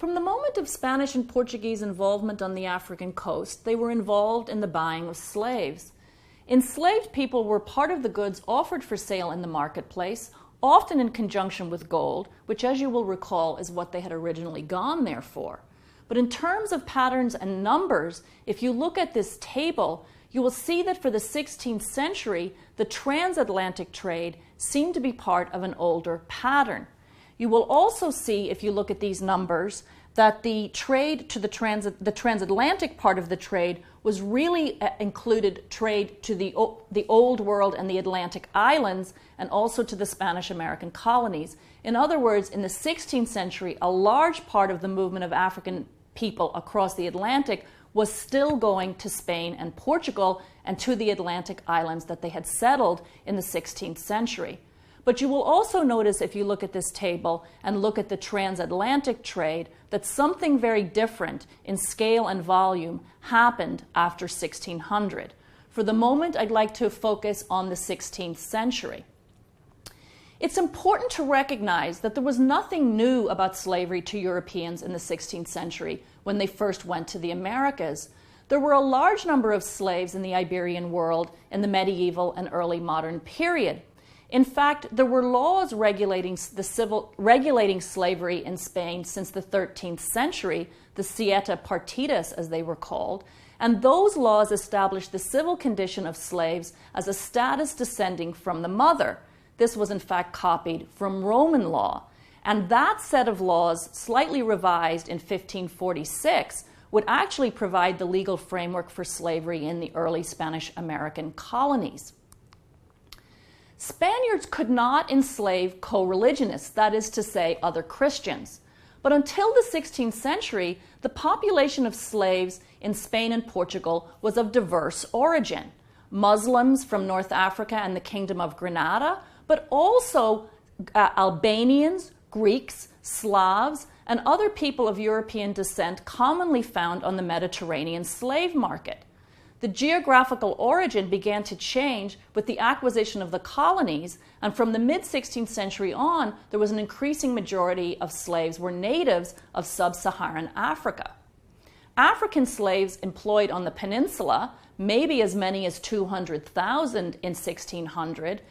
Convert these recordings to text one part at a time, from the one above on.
From the moment of Spanish and Portuguese involvement on the African coast, they were involved in the buying of slaves. Enslaved people were part of the goods offered for sale in the marketplace, often in conjunction with gold, which, as you will recall, is what they had originally gone there for. But in terms of patterns and numbers, if you look at this table, you will see that for the 16th century, the transatlantic trade seemed to be part of an older pattern. You will also see, if you look at these numbers, that the trade to the transatlantic part of the trade was really included trade to the Old World and the Atlantic islands, and also to the Spanish-American colonies. In other words, in the 16th century, a large part of the movement of African people across the Atlantic was still going to Spain and Portugal and to the Atlantic islands that they had settled in the 16th century. But you will also notice, if you look at this table and look at the transatlantic trade, that something very different in scale and volume happened after 1600. For the moment, I'd like to focus on the 16th century. It's important to recognize that there was nothing new about slavery to Europeans in the 16th century when they first went to the Americas. There were a large number of slaves in the Iberian world in the medieval and early modern period. In fact, there were laws regulating slavery in Spain since the 13th century, the Siete Partidas, as they were called, and those laws established the civil condition of slaves as a status descending from the mother. This was in fact copied from Roman law, and that set of laws, slightly revised in 1546, would actually provide the legal framework for slavery in the early Spanish-American colonies. Spaniards could not enslave co-religionists, that is to say, other Christians. But until the 16th century, the population of slaves in Spain and Portugal was of diverse origin. Muslims from North Africa and the Kingdom of Granada, but also Albanians, Greeks, Slavs, and other people of European descent commonly found on the Mediterranean slave market. The geographical origin began to change with the acquisition of the colonies, and from the mid-16th century on, there was an increasing majority of slaves were natives of sub-Saharan Africa. African slaves employed on the peninsula, maybe as many as 200,000 in 1600,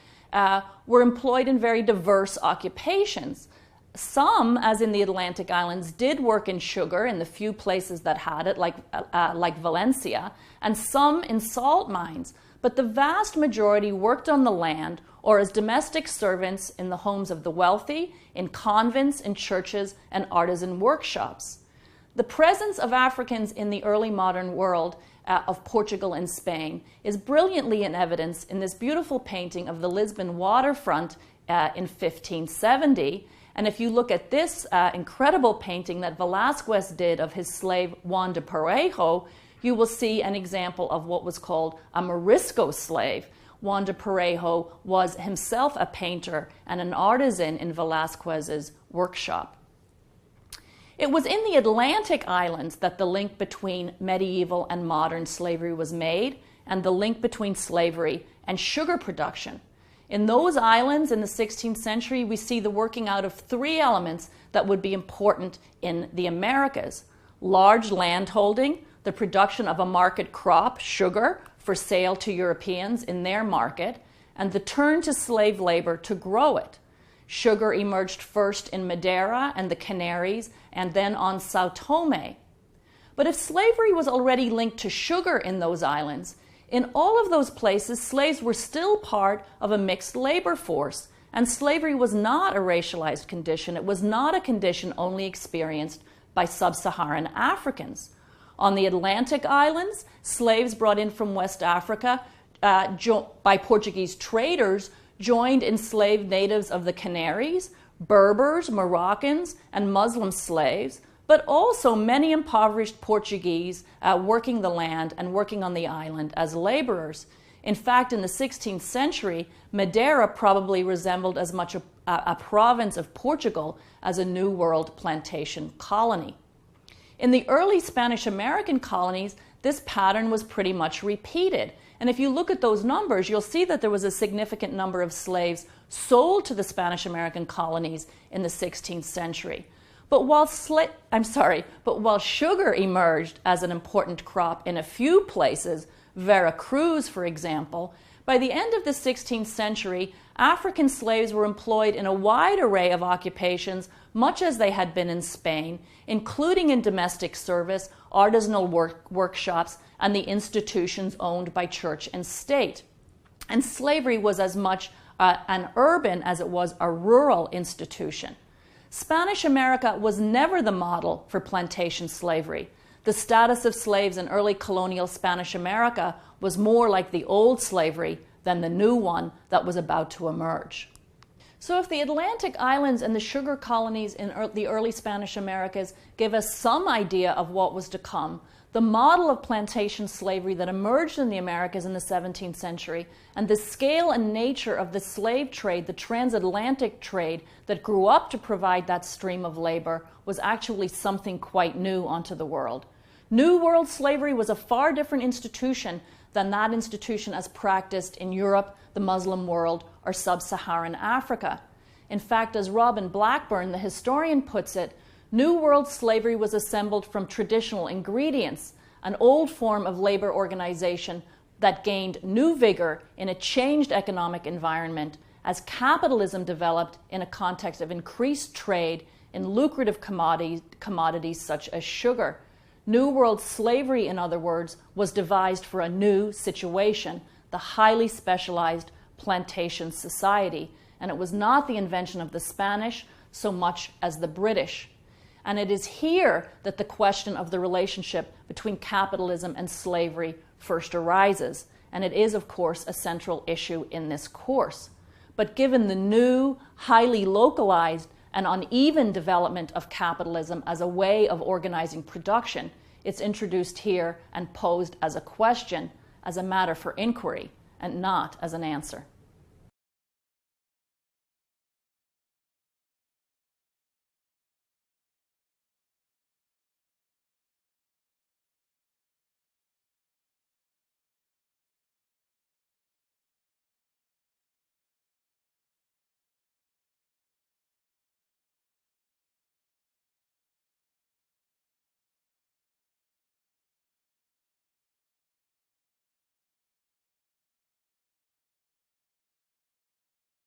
were employed in very diverse occupations. Some, as in the Atlantic islands, did work in sugar in the few places that had it, like Valencia, and some in salt mines. But the vast majority worked on the land or as domestic servants in the homes of the wealthy, in convents, in churches, and artisan workshops. The presence of Africans in the early modern world of Portugal and Spain is brilliantly in evidence in this beautiful painting of the Lisbon waterfront in 1570. And if you look at this incredible painting that Velázquez did of his slave Juan de Parejo, you will see an example of what was called a Morisco slave. Juan de Parejo was himself a painter and an artisan in Velázquez's workshop. It was in the Atlantic islands that the link between medieval and modern slavery was made, and the link between slavery and sugar production. In those islands in the 16th century, we see the working out of three elements that would be important in the Americas: large landholding, the production of a market crop, sugar, for sale to Europeans in their market, and the turn to slave labor to grow it. Sugar emerged first in Madeira and the Canaries, and then on Sao Tome. But if slavery was already linked to sugar in those islands, in all of those places, slaves were still part of a mixed labor force, and slavery was not a racialized condition. It was not a condition only experienced by sub-Saharan Africans. On the Atlantic islands, slaves brought in from West Africa by Portuguese traders joined enslaved natives of the Canaries, Berbers, Moroccans, and Muslim slaves, but also many impoverished Portuguese working the land and working on the island as laborers. In fact, in the 16th century, Madeira probably resembled as much a province of Portugal as a New World plantation colony. In the early Spanish-American colonies, this pattern was pretty much repeated. And if you look at those numbers, you'll see that there was a significant number of slaves sold to the Spanish-American colonies in the 16th century. But while sugar emerged as an important crop in a few places, Veracruz, for example, by the end of the 16th century, African slaves were employed in a wide array of occupations, much as they had been in Spain, including in domestic service, artisanal workshops, and the institutions owned by church and state. And slavery was as much an urban as it was a rural institution. Spanish America was never the model for plantation slavery. The status of slaves in early colonial Spanish America was more like the old slavery than the new one that was about to emerge. So if the Atlantic islands and the sugar colonies in the early Spanish Americas give us some idea of what was to come, the model of plantation slavery that emerged in the Americas in the 17th century and the scale and nature of the slave trade, the transatlantic trade that grew up to provide that stream of labor, was actually something quite new onto the world. New World slavery was a far different institution than that institution as practiced in Europe, the Muslim world, or sub-Saharan Africa. In fact, as Robin Blackburn, the historian, puts it, New World slavery was assembled from traditional ingredients, an old form of labor organization that gained new vigor in a changed economic environment as capitalism developed in a context of increased trade in lucrative commodities such as sugar. New World slavery, in other words, was devised for a new situation, the highly specialized plantation society, and it was not the invention of the Spanish so much as the British. And it is here that the question of the relationship between capitalism and slavery first arises, and it is, of course, a central issue in this course. But given the new, highly localized, and uneven development of capitalism as a way of organizing production, it's introduced here and posed as a question, as a matter for inquiry, and not as an answer.